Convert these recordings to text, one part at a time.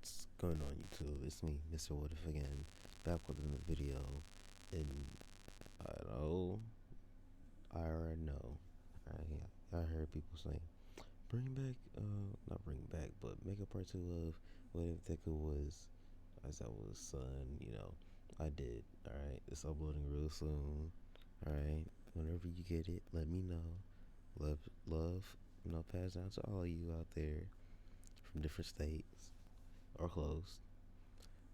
What's going on YouTube? It's me, Mr. What If again, back with another video, and I know, I already know, I heard people saying, bring back, not bring back, but make a part 2 of What If Deku was, as I was son, I did, alright, it's uploading real soon, alright, whenever you get it, let me know, love, pass down to all of you out there, from different states, or close.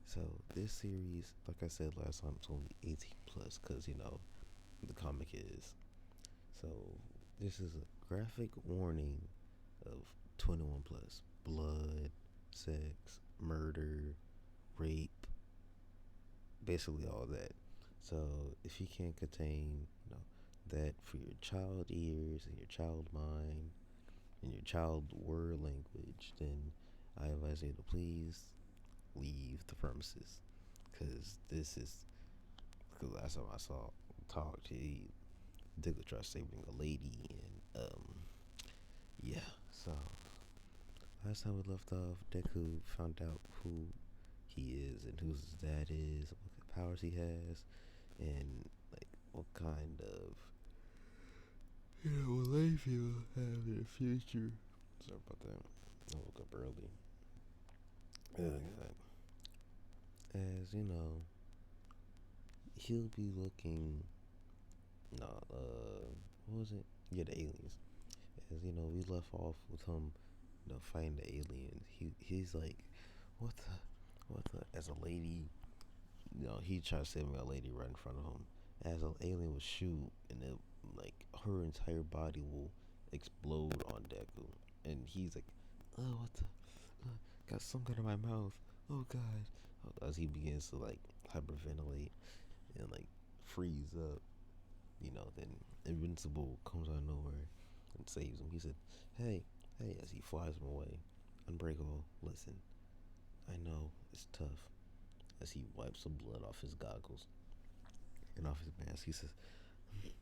So this series, like I said last time, it's only 18 plus because the comic is. So this is a graphic warning of 21 plus: blood, sex, murder, rape, basically all that. So if you can't contain, that for your child ears and your child mind and your child word language, then I advise you to please leave the premises, because this is, because last time I saw talked, he did try saving a lady, and yeah. So last time we left off, Deku found out who he is and who his dad is, what powers he has, and like what kind of life he will have in the future. Sorry about that. I woke up early. As he'll be looking. No, what was it? Yeah, the aliens. As we left off with him, fighting the aliens. He's like, what the? As a lady, he tried saving a lady right in front of him. As an alien would shoot, and it like her entire body will explode on Deku, and he's like, oh, what the? Got something in my mouth. Oh God! As he begins to like hyperventilate and like freeze up, then Invincible comes out of nowhere and saves him. He said, hey, as he flies him away. Unbreakable, listen, I know it's tough. As he wipes the blood off his goggles and off his mask, he says,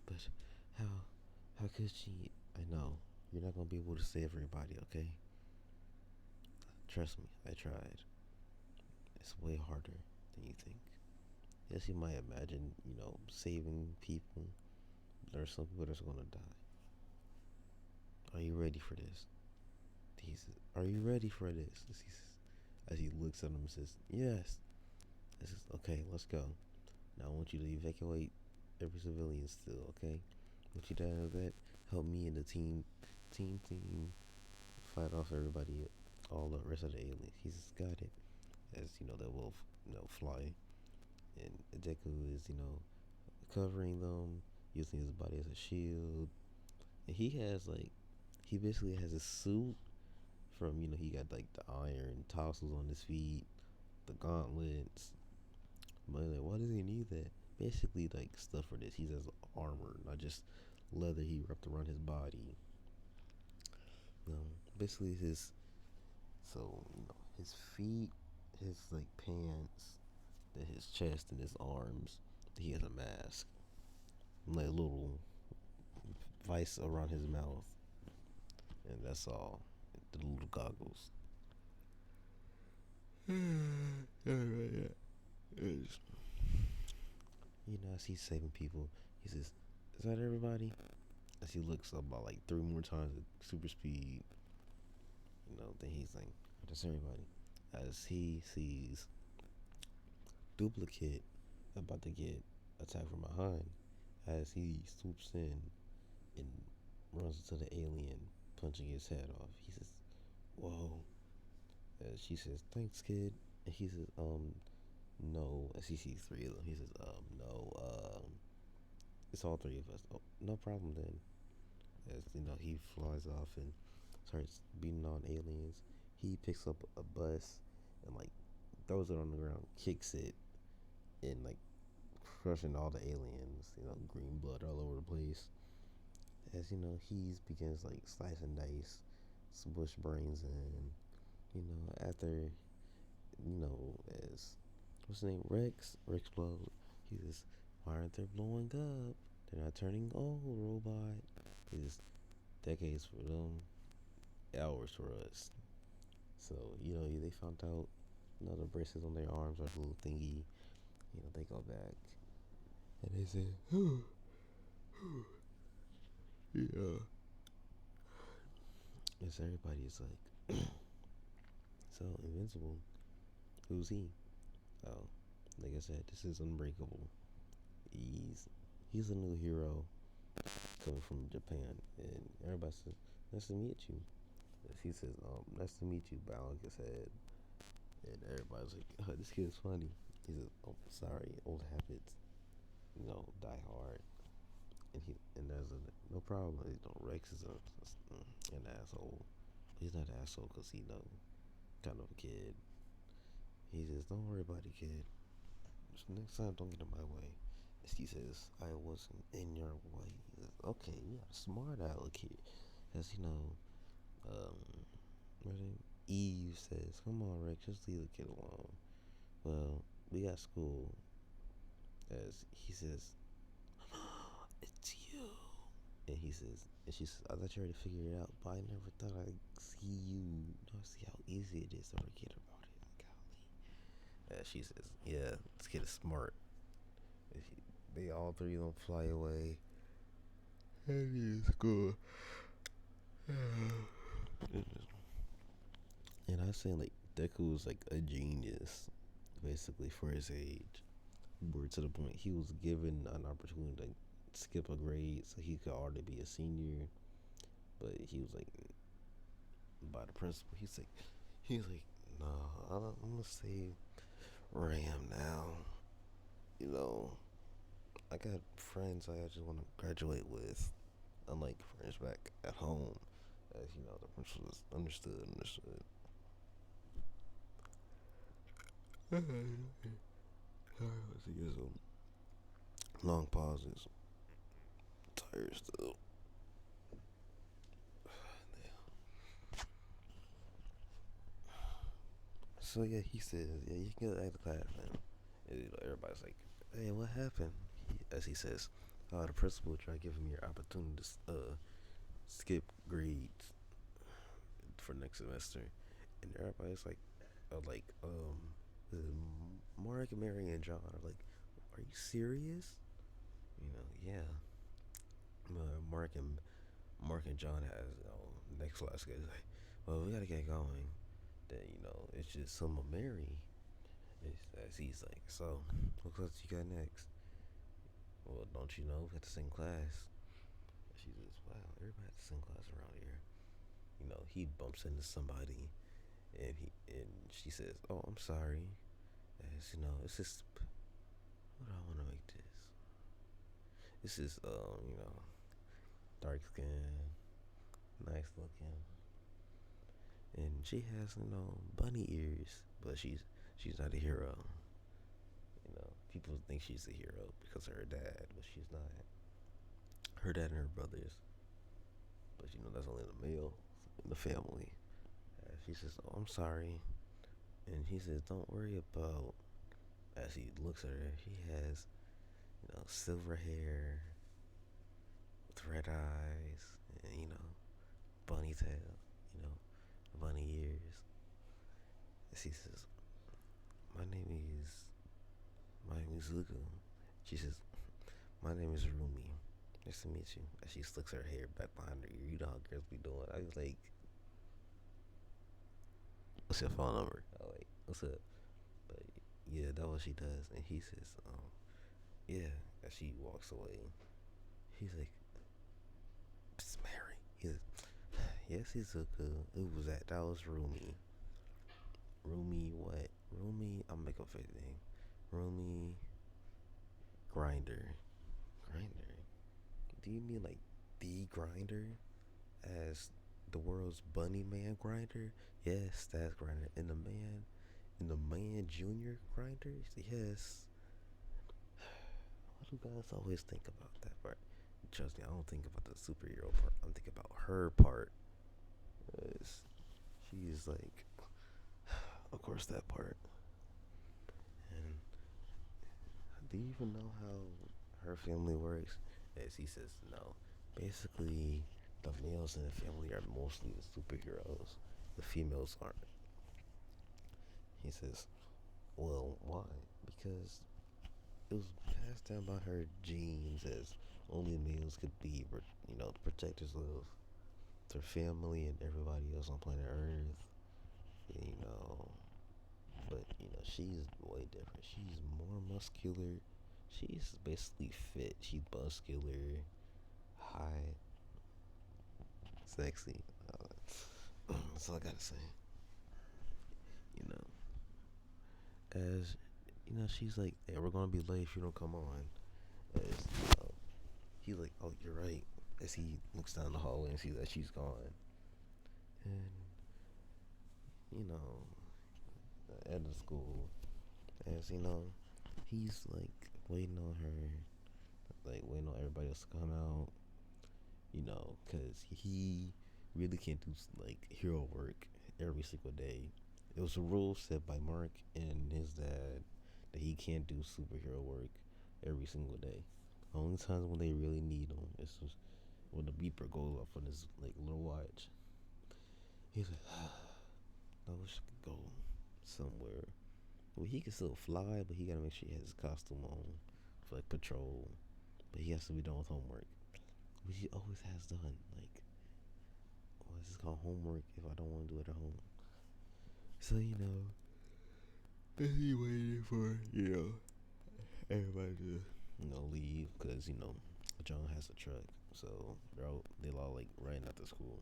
but how could she? I know, you're not going to be able to save everybody, okay? Trust me, I tried. It's way harder than you think. Yes, you might imagine, saving people. There's some people that's going to die. Are you ready for this? He says, are you ready for this? As he looks at him and says, yes. I says, okay, let's go. Now I want you to evacuate every civilian still, okay? I want you to have that. Help me and the team fight off everybody, all the rest of the aliens. He says, got it. As they will, fly. And Deku is, covering them, using his body as a shield. And he basically has a suit from, he got like the iron tassels on his feet, the gauntlets. But like, why does he need that? Basically, like stuff for this. He has armor, not just leather he wrapped around his body. Basically his feet, his like pants, then his chest and his arms. He has a mask, like a little vice around his mouth, and that's all. The little goggles. Yeah. As he's saving people, he says, "Is that everybody?" As he looks up about like 3 more times at super speed, then he's like, "That's everybody." As he sees Duplicate about to get attacked from behind, as he swoops in and runs into the alien, punching his head off. He says, "Whoa." As she says, "Thanks, kid." And he says, no. As he sees 3 of them, he says, no, it's all 3 of us. Oh, no problem then. As he flies off and starts beating on aliens. He picks up a bus and like throws it on the ground, kicks it, and like crushing all the aliens. Green blood all over the place. As he begins like slice and dice, smush brains in. After as what's his name, Rex blows. He says, "Why aren't they blowing up? They're not turning old, robot." He says, "Decades for them, hours for us." So they found out You know, the braces on their arms are a little thingy. You know, they go back and they say, yeah. It's everybody's like, so invincible. Who's he? Oh, like I said, this is unbreakable. He's he's a new hero coming from Japan, and everybody says, "Nice to meet you." He says, "Nice to meet you," bowing his head, and everybody's like, oh, "This kid's funny." He says, "Oh, sorry, old habits, die hard." And there's no problem. Rex is an asshole. He's not an asshole because he kind of a kid. He says, "Don't worry about it, kid. Just next time, don't get in my way." He says, "I wasn't in your way." He says, "Okay, you got a smart aleck here." Because, um, Eve says, "Come on, Rick, just leave the kid alone." Well, we got school. As he says, "It's you." And he says, and she says, "I thought you already figured it out, but I never thought I'd see you. See how easy it is to forget about it." Golly. She says, "Yeah, this kid is smart." They all three of them fly away. And it's cool. And I say like Deku was like a genius, basically for his age. Word to the point, he was given an opportunity to skip a grade so he could already be a senior. But he was like, by the principal, he's like, no, I'm gonna stay where I am now. You know, I got friends I just want to graduate with, unlike friends back at home. As the principal was understood. Sorry, long pauses. Tired still. So yeah, he says, yeah, you can get out of the class, man. And, everybody's like, hey, what happened? As he says, the principal tried to give him your opportunity to skip grades for next semester, and everybody's uh, Mark, Mary, and John are like, are you serious? Yeah. Mark and John has next class. Guys, like, well, we gotta get going. Then it's just some of Mary. As he's like, so what class you got next? Well, don't you know we got the same class? She says, wow, everybody has the same class around here. He bumps into somebody, and she says, oh, I'm sorry. As it's just, what do I want to make this? This is dark skin, nice looking, and she has bunny ears, but she's not a hero. People think she's a hero because of her dad, but she's not. Her dad and her brothers, but that's only the male in the family. She says, "Oh, I'm sorry," and he says, "Don't worry about." As he looks at her, he has silver hair with red eyes, and bunny tail, you know, bunny ears. As he says, "My name is my name is Zuko." She says, "My name is Rumi. Nice to meet you." As she slicks her hair back behind her ear, you know how girls be doing. I was like, "What's your phone number?" I like, "What's up?" But yeah, that's what she does. And he says, yeah. As she walks away, he's like, "It's Mary." He's like, "Yes, he's so cool. Who was that? That was Rumi." Rumi what? Rumi, I'm making a fake name. Rumi Grinder. Grinder? Do you mean like the grinder? As the world's bunny man grinder? Yes, that's grinder. And the man junior grinder? Yes. What do guys always think about that part? Trust me, I don't think about the superhero part. I'm thinking about her part. She's like, of course, that part. And do you even know how her family works? As he says, no. Basically, the males in the family are mostly the superheroes. The females aren't. He says, well, why? Because it was passed down by her genes as only males could be, protectors of their family and everybody else on planet Earth. You know, but she's way different. She's more muscular. She's basically fit. She's muscular, high, sexy. That's all I gotta say. You as she's like, "Hey, we're gonna be late if you don't come on." As he's like, "Oh, you're right." As he looks down the hallway and sees that she's gone, and you know, at the school, as he's like waiting on her, like waiting on everybody else to come out, because he really can't do like hero work every single day. It was a rule set by Mark and his dad that he can't do superhero work every single day. Only times when they really need him is just when the beeper goes off on his like little watch. He's like, I wish I could go somewhere. Well, he can still fly, but he gotta make sure he has his costume on for like patrol. But he has to be done with homework, which he always has done. Like, well, this is called homework if I don't want to do it at home. So he waiting for everybody to leave because John has a truck, so they're all like riding out to school.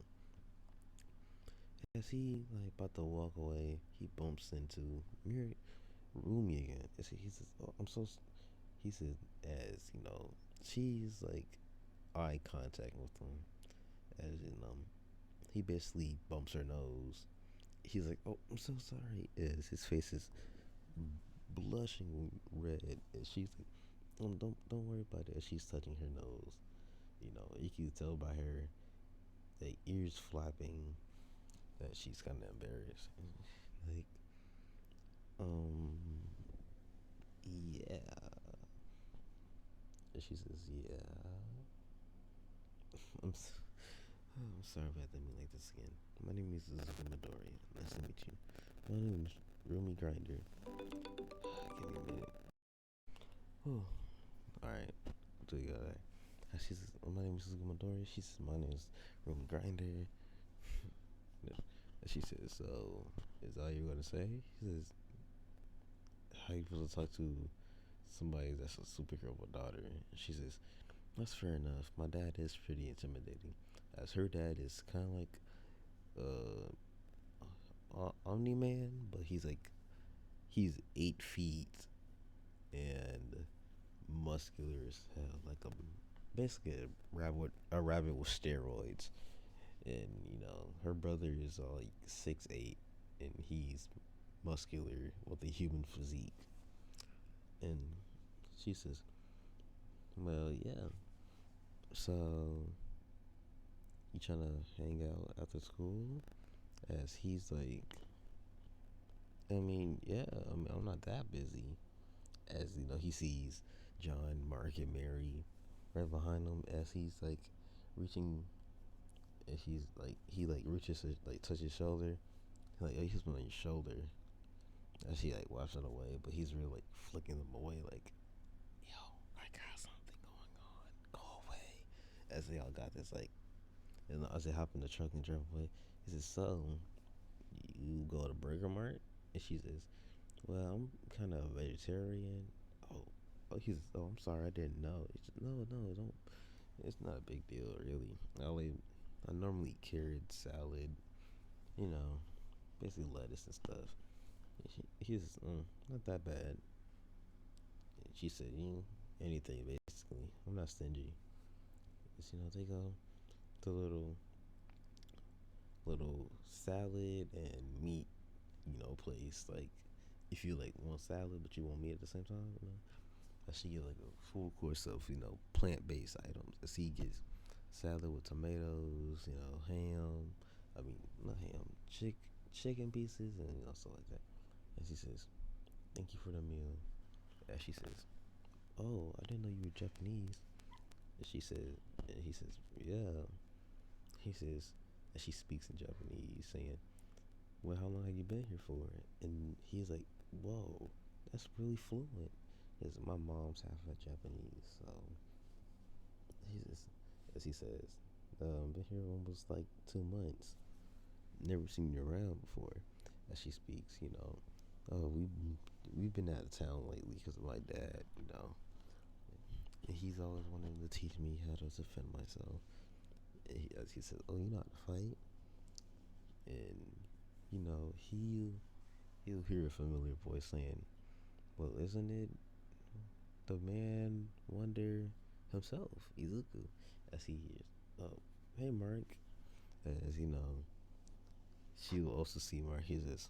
As he like about to walk away, he bumps into Rumi again. He says, "Oh, I'm so." He says, as she's like eye contact with him, as he basically bumps her nose. He's like, "Oh, I'm so sorry." As his face is blushing red, and she's like, "Oh, don't worry about it." As she's touching her nose, you can tell by her the ears flapping that she's kind of embarrassed. Like, um, yeah. And she says, "Yeah." I'm, s- I'm sorry if I didn't mean like this again. My name is Midori. Nice to meet you. My name is Rumi Grinder. Give me a minute. Oh, all right. Do you got that? She says, "My name is Midori." She says, "My name is Rumi Grinder." And she says, "So, is all you're gonna say?" He says, "How you supposed to talk to somebody that's a superhero daughter?" And she says, "That's fair enough. My dad is pretty intimidating, as her dad is kind of like Omni-Man, but he's 8 feet and muscular as hell, like basically a rabbit with steroids." And her brother is like 6'8", and he's muscular with a human physique. And she says, "Well, yeah. So you trying to hang out after school?" As he's like, "I mean, yeah. I mean, I'm not that busy." As he sees John, Mark, and Mary right behind him. As he's like reaching, and she's like, he like reaches her, like touches his shoulder. Like, "Oh, he's been on your shoulder." And she like wipes it away, but he's really like flicking them away, like, "Yo, I got something going on. Go away." As they all got this like, and as they hop in the truck and drive away, he says, "So you go to Burger Mart?" And she says, "Well, I'm kind of a vegetarian." Oh, oh, I'm sorry, I didn't know. He says, "No, no, don't. It's not a big deal, really. I normally eat carrot salad, you know, basically lettuce and stuff." He says, "Not that bad." And she said, anything basically. I'm not stingy." Because, they go to little salad and meat, place. Like, if you like want salad but you want meat at the same time, I should get like a full course of plant based items. As he gets salad with tomatoes, ham. I mean, not ham, chicken pieces and stuff like that. And she says, "Thank you for the meal." And she says, "Oh, I didn't know you were Japanese." And she said, and he says, "Yeah." He says, and she speaks in Japanese, saying, "Well, how long have you been here for?" And he he's like, whoa, that's really fluent. Because my mom's half of Japanese, so he's just, as he says, been here almost like 2 months. Never seen you around before. As she speaks, oh, we've been out of town lately because of my dad. And he's always wanting to teach me how to defend myself. And as he says, oh, you know how to fight, and he'll hear a familiar voice saying, well, isn't it the man wonder himself, Izuku? As he hears, oh, hey, Mark. As she will also see Mark. He says,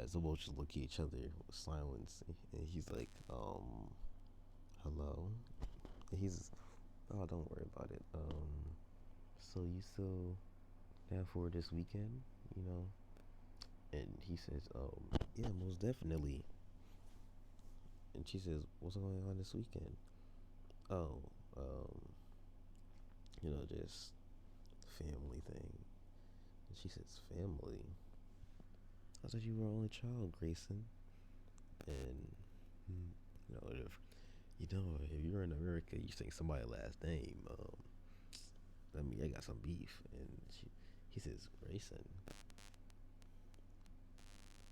as the vultures look at each other with silence, and he's like, hello? And he's, oh, don't worry about it. So you still down for this weekend, you know? And he says, yeah, most definitely. And she says, what's going on this weekend? Oh, um, just family thing. And she says, family? I thought you were only child, Grayson. And, if you're in America, you say somebody's last name. I got some beef. And he says, Grayson.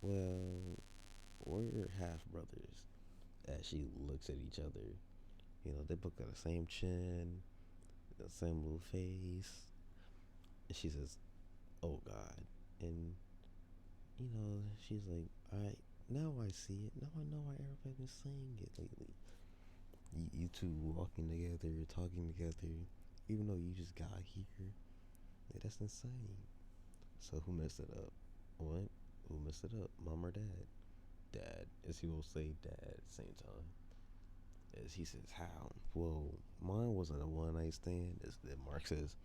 Well, we're half brothers. As she looks at each other, they both got the same chin, the same little face. And she says, oh God. And, she's like, all right, now I see it. Now I know why everybody's been saying it lately. You two walking together, talking together, even though you just got here. Like, that's insane. So who messed it up? What? Who messed it up? Mom or dad? Dad. As he will say dad at the same time. As he says, how? Well, mine wasn't a one night stand. As then Mark says,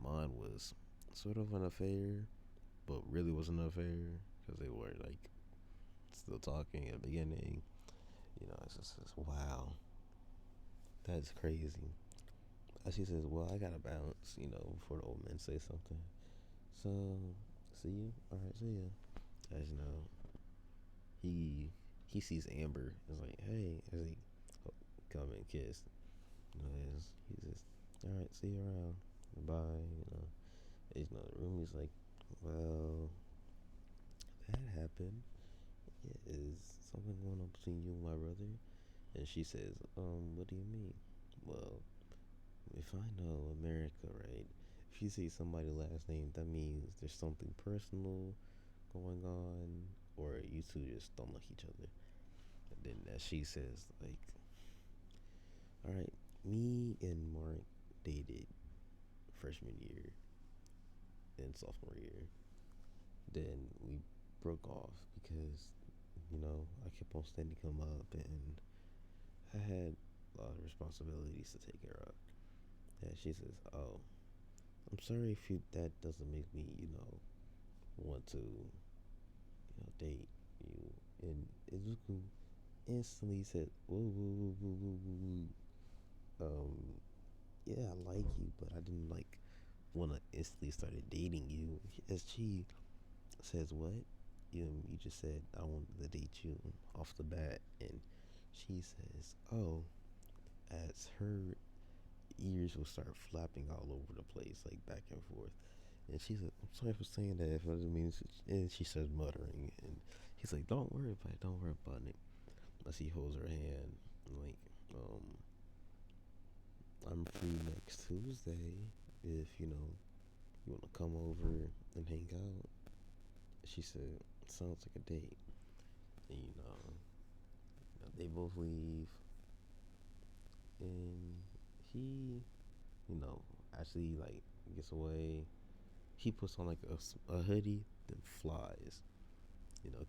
mine was sort of an affair, but really wasn't an affair because they were like still talking at the beginning. It's just wow, that's crazy. As she says, well, I gotta bounce, before the old men say something. So, see you. All right, see ya. As he sees Amber. Is like, hey, as he come and kiss. He says, all right, see you around. Bye. Rumi's like, well, that happened. Yeah, is something going on between you and my brother? And she says, what do you mean? Well, if I know America, right? If you say somebody's last name, that means there's something personal going on, or you two just don't like each other. And then as she says, like, all right, me and Mark dated freshman year and sophomore year. Then we broke off because, I kept on standing him up and I had a lot of responsibilities to take care of. And she says, oh, I'm sorry if that doesn't make me, want to, date you. And Izuku instantly said, woo, woo, woo, woo, woo, woo, woo. Yeah, I like you, but I didn't want to instantly started dating you. As she says, what? You just said I wanted to date you off the bat, and she says, oh, as her ears will start flapping all over the place, like back and forth. And she's like, I'm sorry for saying that. If it doesn't mean, and she starts muttering, and he's like, don't worry about it. Don't worry about it. As he holds her hand, like, I'm free next Tuesday if you want to come over and hang out. She said, sounds like a date. And they both leave, and he, actually like gets away. He puts on like a hoodie, then flies,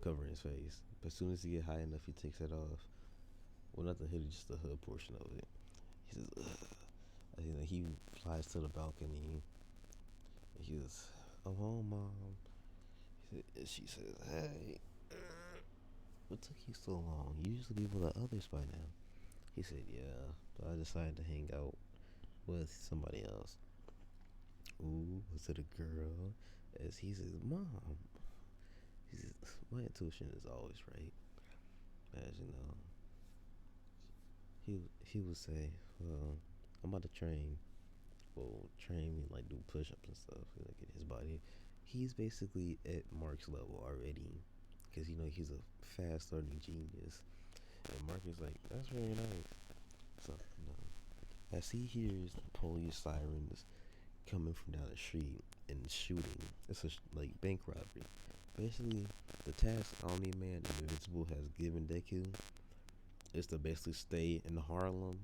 covering his face. But as soon as he get high enough, he takes it off. Well, not the hoodie, just the hood portion of it. He says, ugh. He flies to the balcony. He goes, I'm home, Mom. She says, hey, what took you so long? You usually be with the others by now. He said, yeah, but I decided to hang out with somebody else. Ooh, was it a girl? As he says, Mom. He says, my intuition is always right. As you know, he would say, well, I'm about to train. Well, train me like do push-ups and stuff. Like in his body, he's basically at Mark's level already, because he's a fast learning genius. And Mark is like, that's very nice. So as he hears the police sirens coming from down the street and shooting, it's a like bank robbery. Basically, the task Omni-Man and Invincible has given Deku is to basically stay in Harlem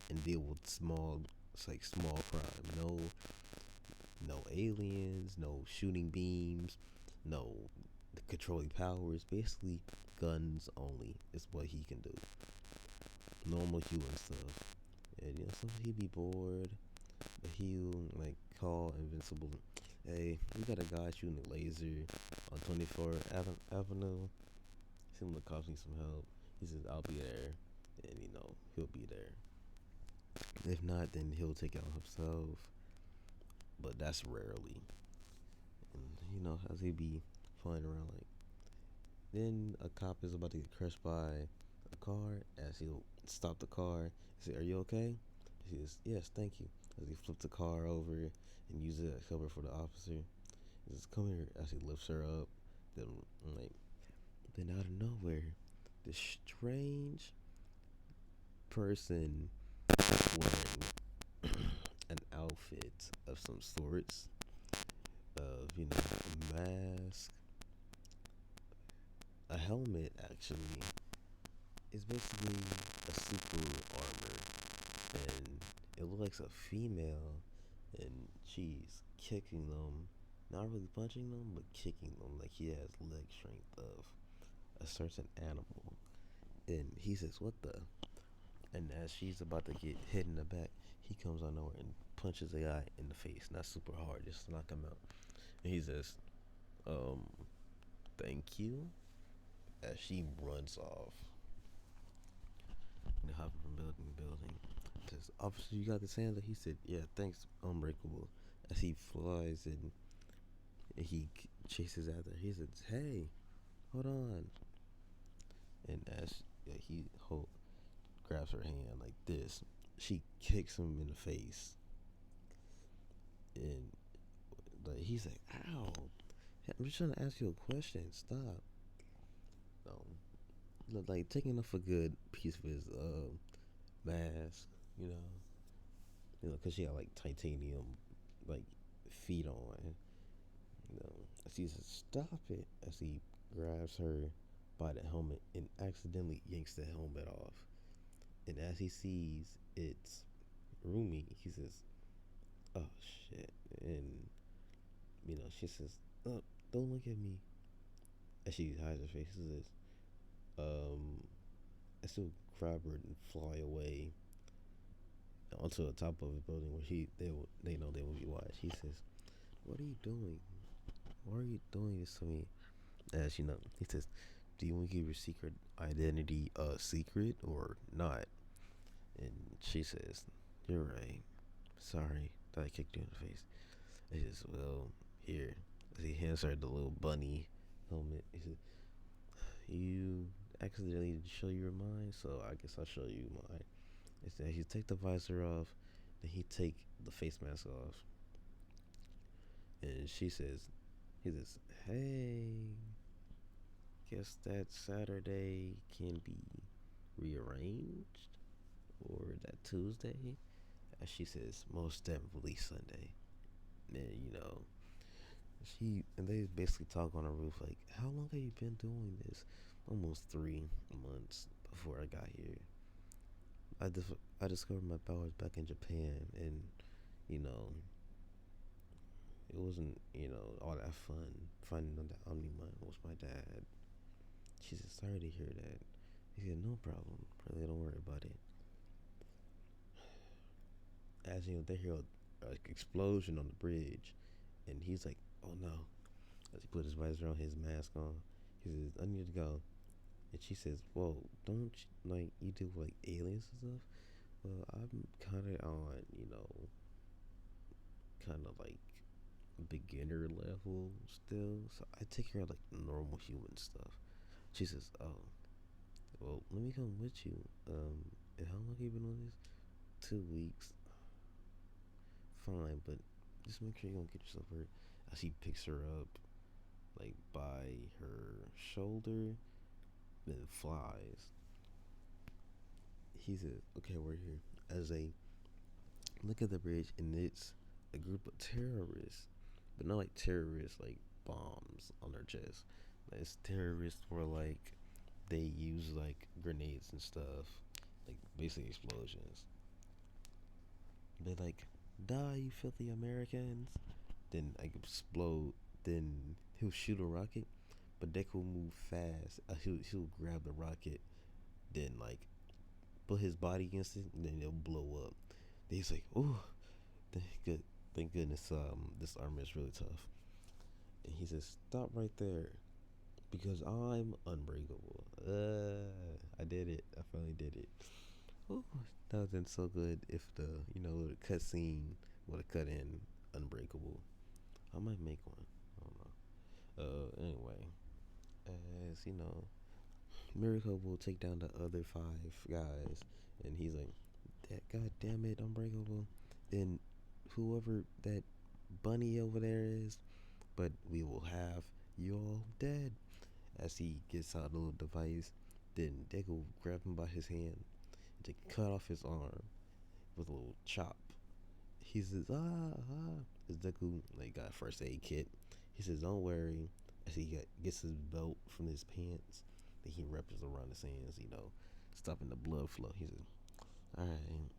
and deal with it's like small crime. No aliens, no shooting beams, no controlling powers. Basically, guns only is what he can do. Normal human stuff. And sometimes he'd be bored, but he'll like call Invincible. Hey, we got a guy shooting a laser on 24th Avenue. Him to cost me some help. He says I'll be there, and he'll be there. If not, then he'll take it on himself. But that's rarely. And as he be flying around, like then a cop is about to get crushed by a car. As he'll stop the car, he says, "Are you okay?" He says, "Yes, thank you." As he flips the car over and uses it as cover for the officer, he says, "Come here." As he lifts her up, then out of nowhere, this strange person wearing an outfit of some sorts, of a mask, a helmet actually, is basically a super armor, and it looks like a female, and she's kicking them, not really punching them, but kicking them like he has leg strength of a certain animal. And he says, "What the?" And as she's about to get hit in the back, he comes on over and punches the guy in the face, not super hard, just to knock him out. And he says, um, "Thank you." As she runs off, hopping from building to building. Says, "Officer, you got the sandal?" He said, "Yeah, thanks, Unbreakable." As he flies and he chases after her, he says, "Hey, hold on." And as grabs her hand like this, she kicks him in the face. And like he's like, "Ow. I'm just trying to ask you a question. Stop." Like taking off a good piece of his mask, you know, because she got like titanium like feet on, As he says, "Stop it," as he grabs her by the helmet and accidentally yanks the helmet off. And as he sees it's Rumi, he says, "Oh shit!" And she says, "Oh, don't look at me." As she hides her face, she says, I still grab her and fly away onto the top of a building where they know they will be watched. He says, "What are you doing? Why are you doing this to me?" As he says, "Do you want to keep your secret identity a secret or not?" And she says, "You're right. Sorry that I kicked you in the face." He says, "Well, here." As he hands her the little bunny helmet, he says, "You accidentally show your mind, so I guess I'll show you mine." Instead, he take the visor off, then he take the face mask off, and he says, "Hey, guess that Saturday can be rearranged, or that Tuesday." And she says, "Most definitely Sunday." And they basically talk on a roof like, "How long have you been doing this?" "Almost 3 months before I got here. I discovered my powers back in Japan, and you know, it wasn't all that fun finding out that Omni-Man was my dad." She said, "Sorry to hear that." He said, "No problem. Really, don't worry about it." As they hear a explosion on the bridge, and he's like, "Oh no!" As he put his visor on, his mask on, he says, "I need to go." And she says, "Whoa, don't you deal with like aliens and stuff?" "Well, I'm kind of on, kind of like beginner level still, so I take care of like normal human stuff. She says, "Oh, well, let me come with you. And how long have you been on this? 2 weeks. Fine, but just make sure you don't get yourself hurt." As he picks her up, like by her shoulder, then flies. He says, "Okay, we're here." As they look at the bridge, and it's a group of terrorists, but not like terrorists like bombs on their chest. Like, it's terrorists where like they use like grenades and stuff, like basically explosions. They like, "Die, you filthy Americans!" Then like explode. Then he'll shoot a rocket, but Deku will move fast. He'll grab the rocket, then like put his body against it, and then it'll blow up. Then he's like, "Oh, thank good, thank goodness. This armor is really tough." And he says, "Stop right there, because I'm unbreakable." I did it. I finally did it. Ooh, that would have been so good if the the cutscene would have cut in unbreakable. I might make one. I don't know. Anyway, as you know, Miracle will take down the other five guys, and he's like, "That God damn it, unbreakable." Then whoever that bunny over there is, but we will have you all dead. As he gets out a little device, then Deku grab him by his hand to cut off his arm with a little chop. He says, "Ah, ah." His Deku like got a first aid kit. He says, "Don't worry." As he gets his belt from his pants, then he wraps it around his hands, stopping the blood flow. He says, "All right."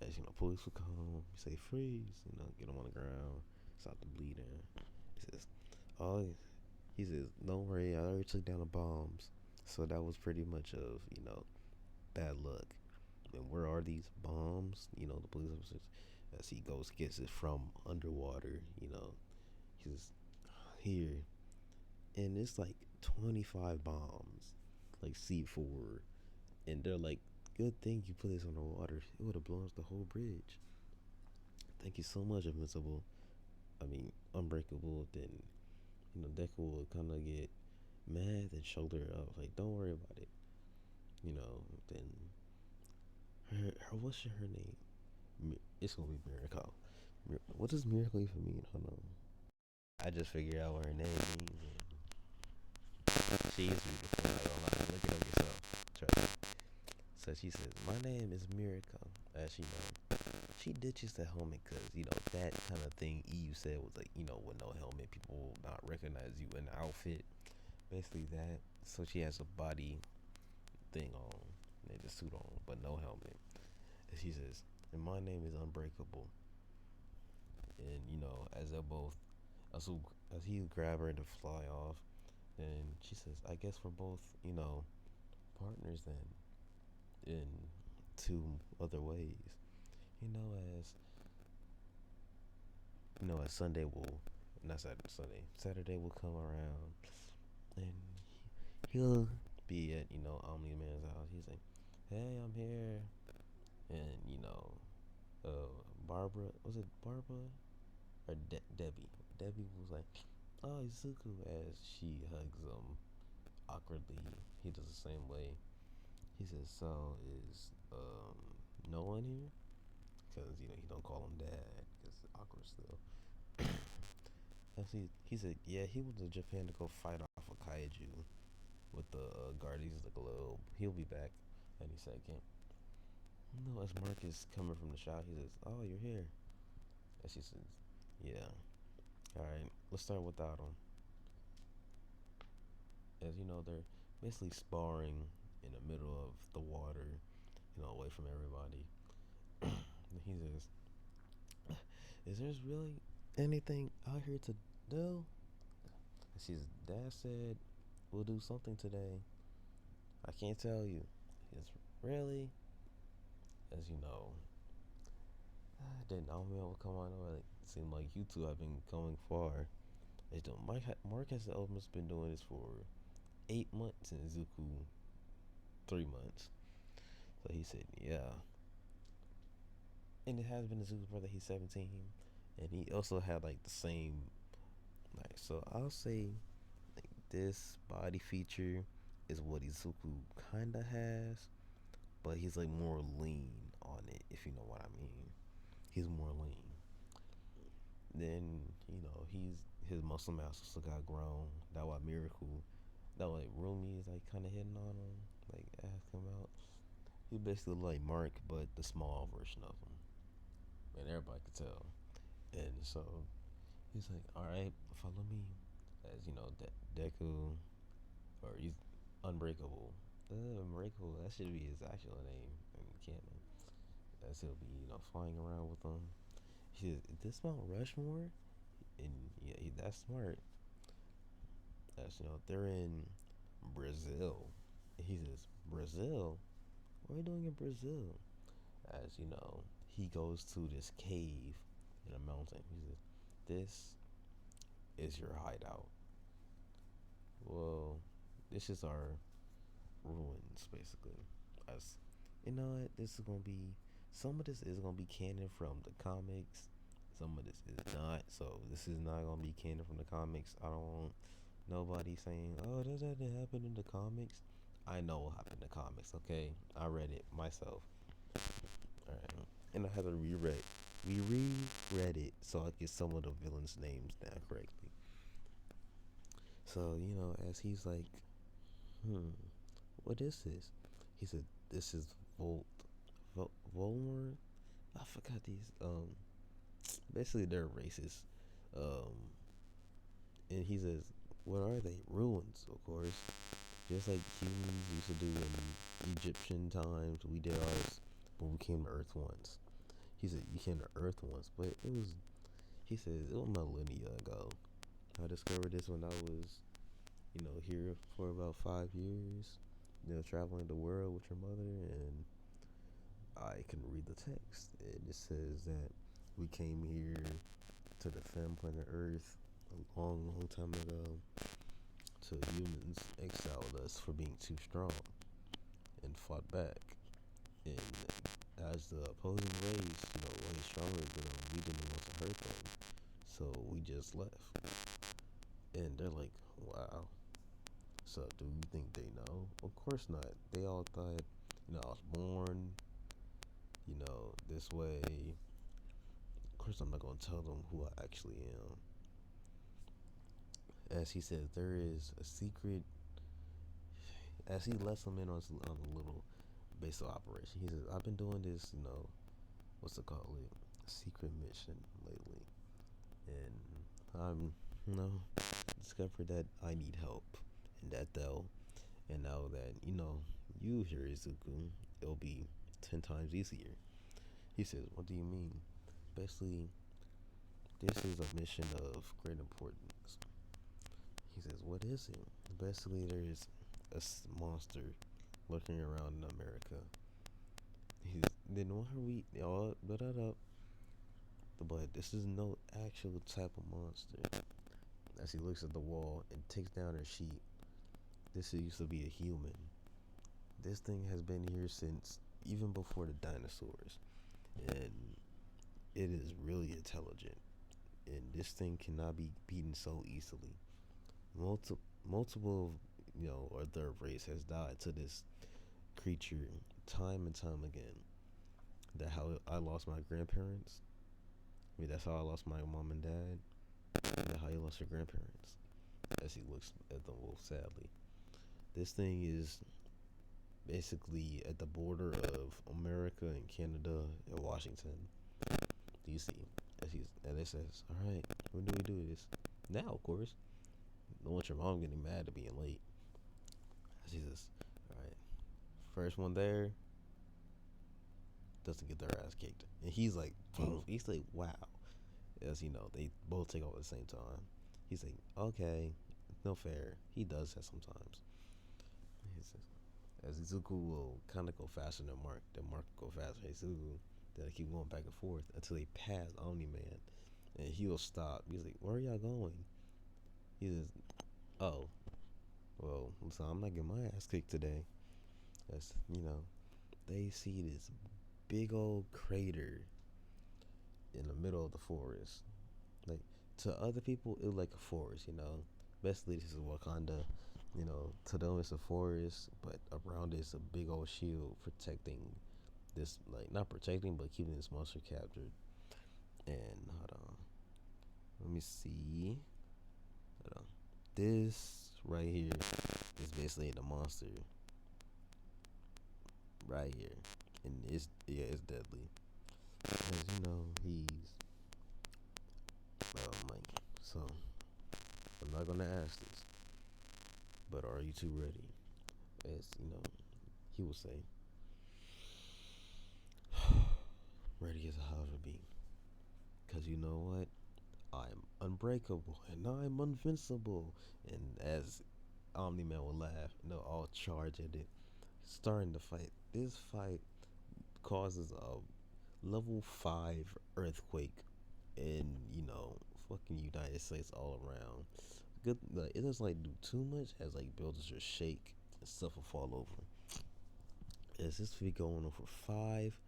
As police will come. He say, "Freeze." Get him on the ground, stop the bleeding. He says, "Oh." He says, "Don't worry. I already took down the bombs, so that was pretty much of bad luck." And where are these bombs? The police officers, as he goes gets it from underwater. He's here, and it's like 25 bombs, like C4, and they're like, "Good thing you put this on the water. It would have blown up the whole bridge. Thank you so much, Invincible. I mean, Unbreakable." Then Deku will kind of get mad and shoulder it up, like, "Don't worry about it." Then her what's her name? It's gonna be Miracle. What does Miracle even mean? Hold on. I just figured out what her name means. She is beautiful. I don't lie. Look it up yourself. Trust me. So she says, "My name is Miracle." As she ditches the helmet because that kind of thing Eve said was like, with no helmet, people will not recognize you in the outfit. Basically that. So she has a body thing on, and the suit on, but no helmet. And she says, "And my name is Unbreakable." And as they both, as he grab her to fly off, then she says, "I guess we're both, partners then, in two other ways." You know, as as Sunday will, not Saturday, Saturday will come around, and he'll be at Omni-Man's house. He's like, "Hey, I'm here," and Barbara, was it Barbara or Debbie? Debbie was like, "Oh, Izuku," as she hugs him awkwardly. He does the same way. He says, "So is no one here?" Because he don't call him dad because it's awkward still. And he said, "Yeah, he went to Japan to go fight off a kaiju with the guardians of the globe. He'll be back any second." As Mark is coming from the shop, he says, "Oh, you're here." And she says, "Yeah. All right, let's start without him." As they're basically sparring in the middle of the water, away from everybody. And he says, "Is there really anything out here to do?" And she's, "Dad said we'll do something today. I can't tell you." It's really, as then Omni will come on over. Like, it seems like you two have been going far. As Mark has almost been doing this for 8 months, and Izuku 3 months. So he said, "Yeah." And it has been Izuku's brother. He's 17, and he also had like the same, like, so I'll say like this body feature is what Izuku kinda has, but he's like more lean on it, if you know what I mean. He's more lean. Then his muscle mass also got grown. That why Miracle, that like Rumi is like kind of hitting on him, like ask him out. He basically like Mark, but the small version of him, and everybody could tell. And so he's like, "All right, follow me," as Deku, or he's Unbreakable. Unbreakable. That should be his actual name in canon. As he'll be flying around with them. He says, "Is this Mount Rushmore?" And yeah, that's smart. As they're in Brazil. He says, "Brazil? What are you doing in Brazil?" As he goes to this cave in a mountain. He says, "This is your hideout." Well, this is our ruins, basically. As you know, what this is gonna be. Some of this is gonna be canon from the comics. Some of this is not. So this is not gonna be canon from the comics. I don't want nobody saying, "Oh, does that happen in the comics?" I know what happened in the comics. Okay, I read it myself. All right, and I had to reread. We reread it so I get some of the villains' names down correctly. So as he's like, what is this? He said, "This is Volmar." I forgot these. Basically they're racist. Um, and he says, "What are they? Ruins, of course. Just like humans used to do in Egyptian times. We did ours, but we came to Earth once." He said, "You came to Earth once, but it was." He says, "It was millennia ago. I discovered this when I was, here for about 5 years. Traveling the world with your mother, and I can read the text. And it says that we came here to defend planet Earth a long, long time ago. So humans exiled us for being too strong and fought back. And as the opposing race, way stronger than them, we didn't want to hurt them. So we just left." And they're like, "Wow. So do you think they know?" Of course not. They all thought, I was born, this way. Of course, I'm not gonna tell them who I actually am. As he says, there is a secret. As he lets them in on a little base of operation, he says, "I've been doing this, what's it called, secret mission lately, and I'm, discovered that I need help, and that and now that you here, Izuku, it'll be 10 times easier." He says, "What do you mean?" Basically, this is a mission of great importance. He says, "What is it?" Basically, there is a monster lurking around in America. He's then why are we all but up? But this is no actual type of monster. As he looks at the wall and takes down her sheet, this used to be a human. This thing has been here since even before the dinosaurs, and it is really intelligent. And this thing cannot be beaten so easily. Multiple, or their race has died to this creature time and time again. That how I lost my grandparents. I mean, that's how I lost my mom and dad. And that's how you lost your grandparents." As he looks at the wolf sadly. This thing is basically at the border of America and Canada and Washington, D.C. And it says, "All right, when do we do this?" Now, of course. Don't want your mom getting mad at being late. As he says, "All right, first one there doesn't get their ass kicked." And he's like, he's like, "Wow." As they both take off at the same time. He's like, "Okay, no fair." He does that sometimes. He says, as Izuku will kind of go faster than Mark, then Mark will go faster than Izuku. Then they keep going back and forth until they pass Omni-Man. And he'll stop. He's like, "Where are y'all going?" He says, "Oh, well, so I'm not getting my ass kicked today." That's, they see this big old crater in the middle of the forest. to other people, it was like a forest. Basically this is Wakanda. To them it's a forest, but around it's a big old shield protecting this, like not protecting, but keeping this monster captured. And hold on, let me see. Hold on. This right here is basically the monster right here, and it's deadly. As you know, he's Mike. So I'm not gonna ask this, but are you two ready? As he will say, ready as I'll ever be. Cause you know what? I'm unbreakable and I'm invincible. And as Omni-Man will laugh, and they'll all charge at it, starting the fight. This fight causes a level 5 earthquake in, fucking United States all around. Good, like, it doesn't like do too much as like buildings just shake and stuff will fall over. As this be going on for 5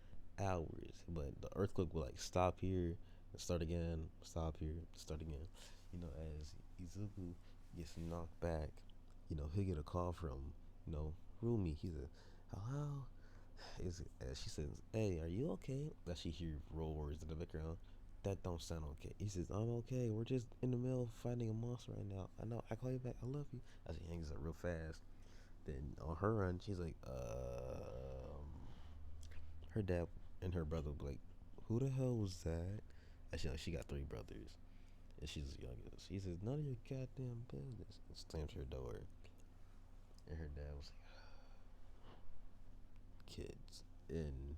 hours, but the earthquake will like stop here and start again, stop here, start again. As Izuku gets knocked back, he'll get a call from, Rumi. He said, hello? She says, hey, are you okay? That she hear roars in the background. That don't sound okay. He says, I'm okay. We're just in the middle of fighting a monster right now. I know. I call you back. I love you. As he hangs up real fast. Then on her run, she's like, her dad and her brother will be like, who the hell was that? And she got 3 brothers. And she's the youngest. She says, none of your goddamn business. And slams her door. And her dad was like, kids. And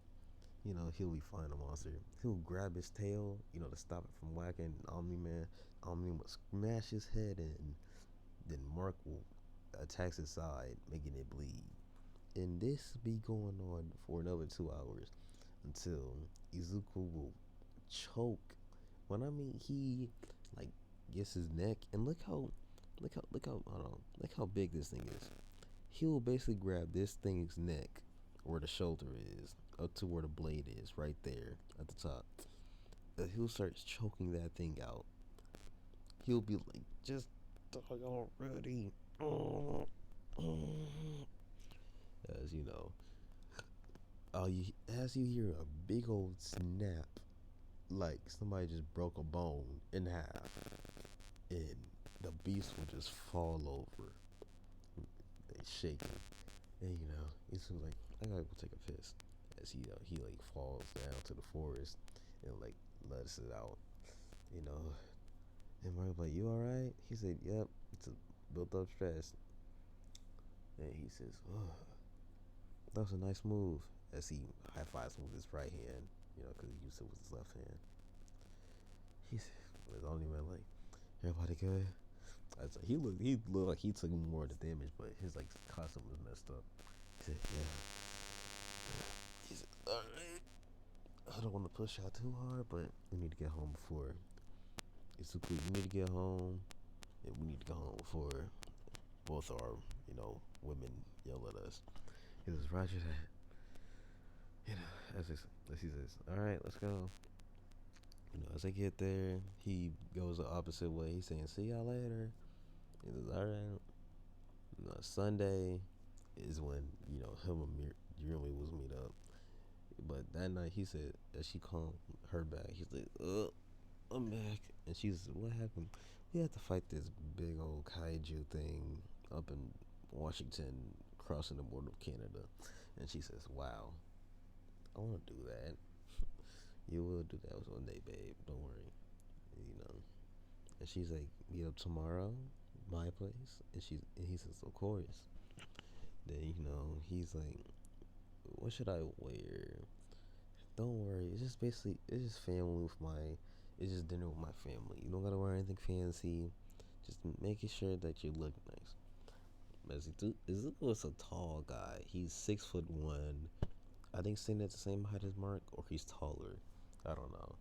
he'll be finding a monster. He'll grab his tail, to stop it from whacking Omni-Man. Omni will smash his head in. Then Mark will attack his side, making it bleed. And this be going on for another 2 hours until Izuku will choke. When I mean he like gets his neck, and hold on, look how big this thing is. He will basically grab this thing's neck where the shoulder is, up to where the blade is, right there at the top. He'll start choking that thing out. He'll be like, just die already. As you know, as you hear a big old snap, like somebody just broke a bone in half, and the beast will just fall over. They shaking, and he's like, I gotta go take a piss. As he like falls down to the forest and like lets it out, you know. And Mario's like, you alright? He said, yep, it's a built up stress. And he says, oh, that was a nice move. As he high fives him with his right hand, because he used it with his left hand. He said, was only man like, everybody good? He looked like he took more of the damage, but his like costume was messed up. He said, yeah. He said, alright. I don't want to push out too hard, but we need to get home before. Izuku, you need to get home, and we need to go home before both our, women yell at us. He says, Roger that. As he says, all right, let's go. As they get there, he goes the opposite way. He's saying, see y'all later. He says, all right. Sunday is when, him and Yuri was meet up. But that night, he said, as she called her back, he's like, I'm back. And she said, what happened? We had to fight this big old kaiju thing up in Washington, crossing the border of Canada. And she says, wow, I want to do that. You will do that one day, babe. Don't worry. And she's like, meet up tomorrow, my place. And he says, of course. Then, he's like, what should I wear? Don't worry. It's just family with it's just dinner with my family. You don't gotta wear anything fancy. Just making sure that you look nice. As Izuku a tall guy. He's 6'1". I think sitting at the same height as Mark, or he's taller. I don't know.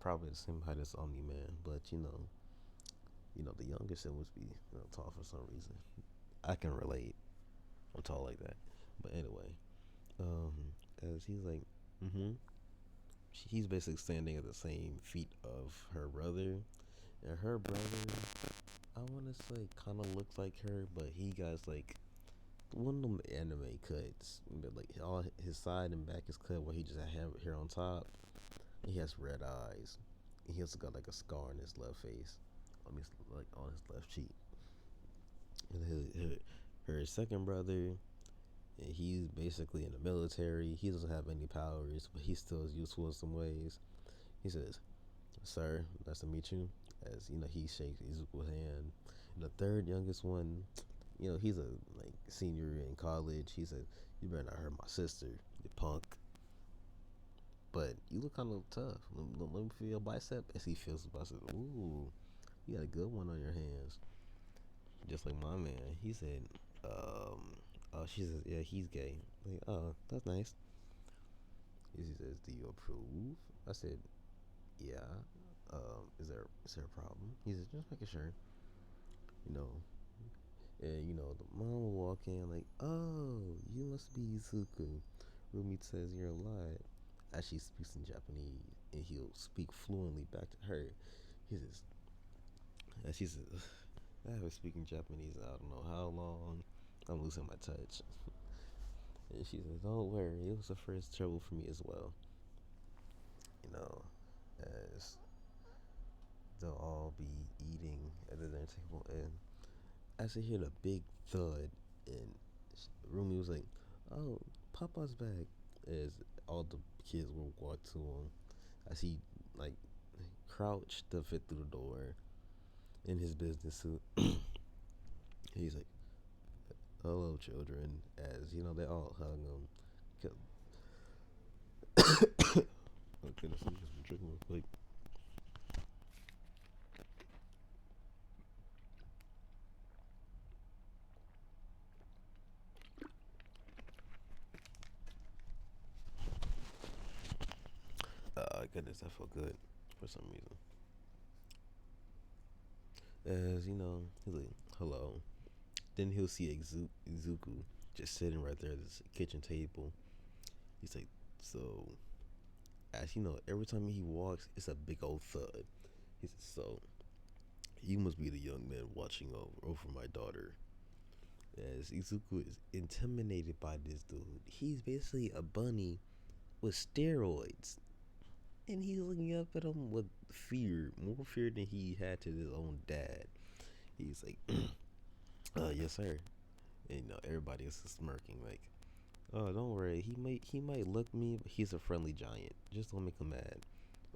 Probably the same height as Omni-Man, but the youngest must be tall for some reason. I can relate. I'm tall like that. But anyway, as he's like, he's basically standing at the same feet of her brother, And her brother, I want to say, kind of looks like her, but he got like one of them anime cuts. But like all his side and back is cut where he just had hair on top. And he has red eyes. And he also got like a scar on his left face. I mean, like on his left cheek. And her second brother, he's basically in the military. He doesn't have any powers, but he still is useful in some ways. He says, "Sir, nice to meet you." As you know, he shakes Izuku's hand. And the third youngest one, he's a like senior in college. He said, "You better not hurt my sister, you punk." But you look kind of tough. Let me feel your bicep. As he feels his bicep, ooh, you got a good one on your hands. Just like my man. He said, oh, she says, yeah, he's gay. Like, oh, that's nice. He says, do you approve? I said, yeah. Is there a problem? He says, just making sure. You know, and the mom will walk in like, oh, you must be Izuku. Rumi says you're a lot. As she speaks in Japanese, and he'll speak fluently back to her. He says, and she says, I haven't speaking Japanese. I don't know how long. I'm losing my touch. And she says, don't worry. It was the first trouble for me as well. You know, as they'll all be eating at the dinner table, and as I hear the big thud, and Rumi was like, "Oh, Papa's back." As all the kids will walk to him, as he like crouched to fit through the door in his business suit. He's like, "Hello, children." As they all hug him. Oh goodness, let me get some drink real quick. Goodness, I felt good for some reason. As he's like, "Hello." Then he'll see Izuku just sitting right there at this kitchen table. He's like, so, as every time he walks, it's a big old thud. He says, so, you must be the young man watching over my daughter. As Izuku is intimidated by this dude. He's basically a bunny with steroids. And he's looking up at him with fear, more fear than he had to his own dad. He's like, yes, sir. And everybody is smirking, like, oh, don't worry. He might look me, but he's a friendly giant. Just don't make him mad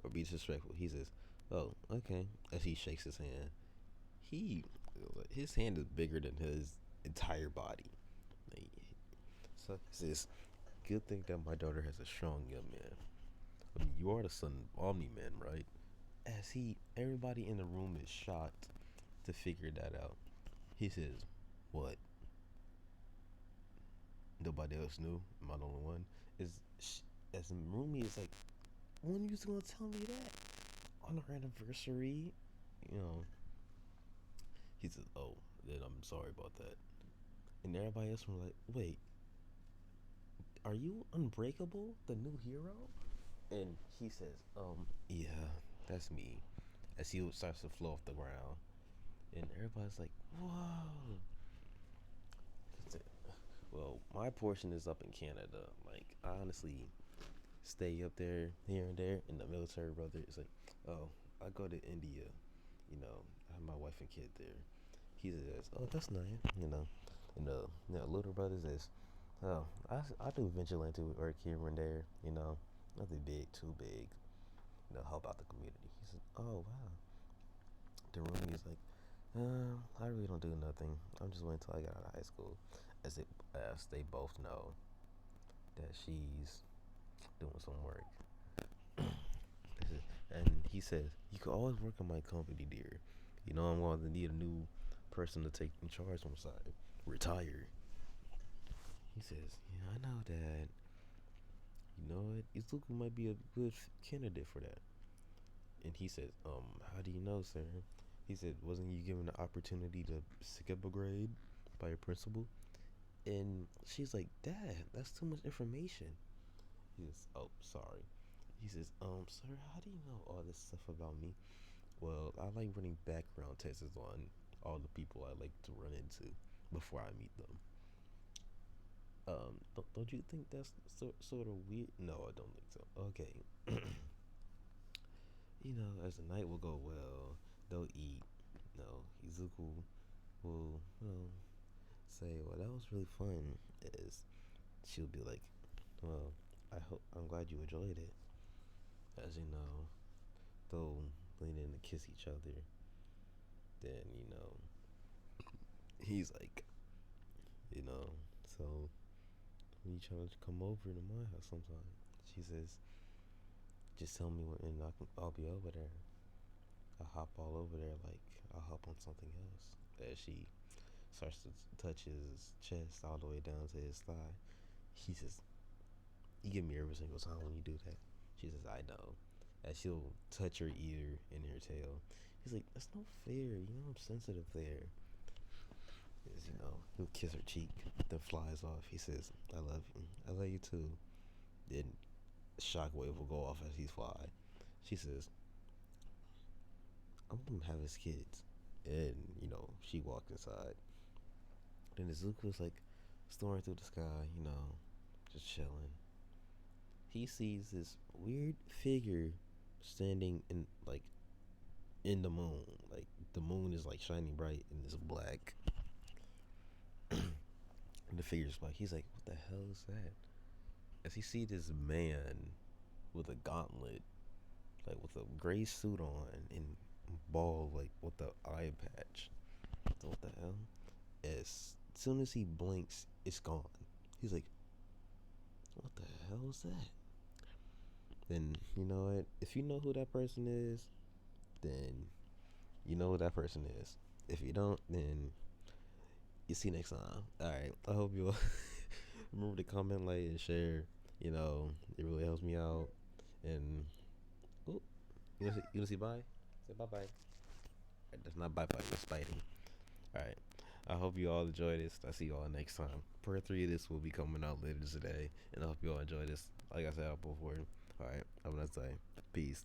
or be disrespectful. He says, "Oh, okay." As he shakes his hand, he his hand is bigger than his entire body. Like, so he says, "Good thing that my daughter has a strong young man. I mean, you are the son of Omni-Man, right?" As everybody in the room is shocked to figure that out. He says, "What? Nobody else knew. Am I the only one?" Is as Rumi is like, when you gonna tell me that on our anniversary? You know, he says, "Oh, then I'm sorry about that." And everybody else was like, "Wait, are you Unbreakable, the new hero?" And he says, yeah, that's me." As he starts to flow off the ground, and everybody's like, "Whoa!" Well, my portion is up in Canada. Like, I honestly stay up there here and there, and the military brother is like, "Oh, I go to India. I have my wife and kid there." He says, "Oh, that's nice." And the little brother says, "Oh, I do vigilante work here and there. Nothing big, too big. Help out the community." He says, "Oh wow." The roomie is like, I really don't do nothing. I'm just waiting until I get out of high school." As they both know that she's doing some work. And he says, "You can always work in my company, dear. I'm going to need a new person to take in charge once I retire." He says, "Yeah, I know that. You know what? Izuku might be a good candidate for that." And he says, how do you know, sir?" He said, "Wasn't you given the opportunity to skip a grade by your principal?" And she's like, "Dad, that's too much information." He says, "Oh, sorry." He says, "Sir, how do you know all this stuff about me?" Well, I like running background tests on all the people I like to run into before I meet them. Don't you think that's sort of weird? No, I don't think so. Okay, as the night will go well, they'll eat. No, Izuku will, say, "Well, that was really fun." Is she'll be like, "Well, I'm glad you enjoyed it." As they'll lean in to kiss each other. Then he's like, you know, so when you trying to come over to my house sometime, she says, just tell me when, and I'll be over there. I'll hop all over there, like I'll hop on something else. As she starts to touch his chest all the way down to his thigh, he says, "You get me every single time when you do that." She says, "I know." As she'll touch her ear and her tail, he's like, "That's no fair. I'm sensitive there." Is he'll kiss her cheek, then flies off. He says, "I love you. I love you too." Then shockwave will go off as he fly. She says, "I'm gonna have his kids." And she walked inside. Then Izuku's like soaring through the sky, just chilling. He sees this weird figure standing in the moon. Like the moon is like shining bright and it's black. And the figure's black. He's like, "What the hell is that?" As he see this man with a gauntlet, like with a gray suit on and bald, like with the eye patch. So what the hell? As soon as he blinks, it's gone. He's like, "What the hell is that?" Then you know what? If you know who that person is, then you know who that person is. If you don't, then you see you next time. All right. I hope you remember to comment, like, and share. It really helps me out. And oh, you wanna say bye? Say bye bye. That's not bye bye. That's biting. All right. I hope you all enjoy this. I'll see you all next time. Part 3 of this will be coming out later today. And I hope you all enjoy this. Like I said before. All right. Have a nice day. Peace.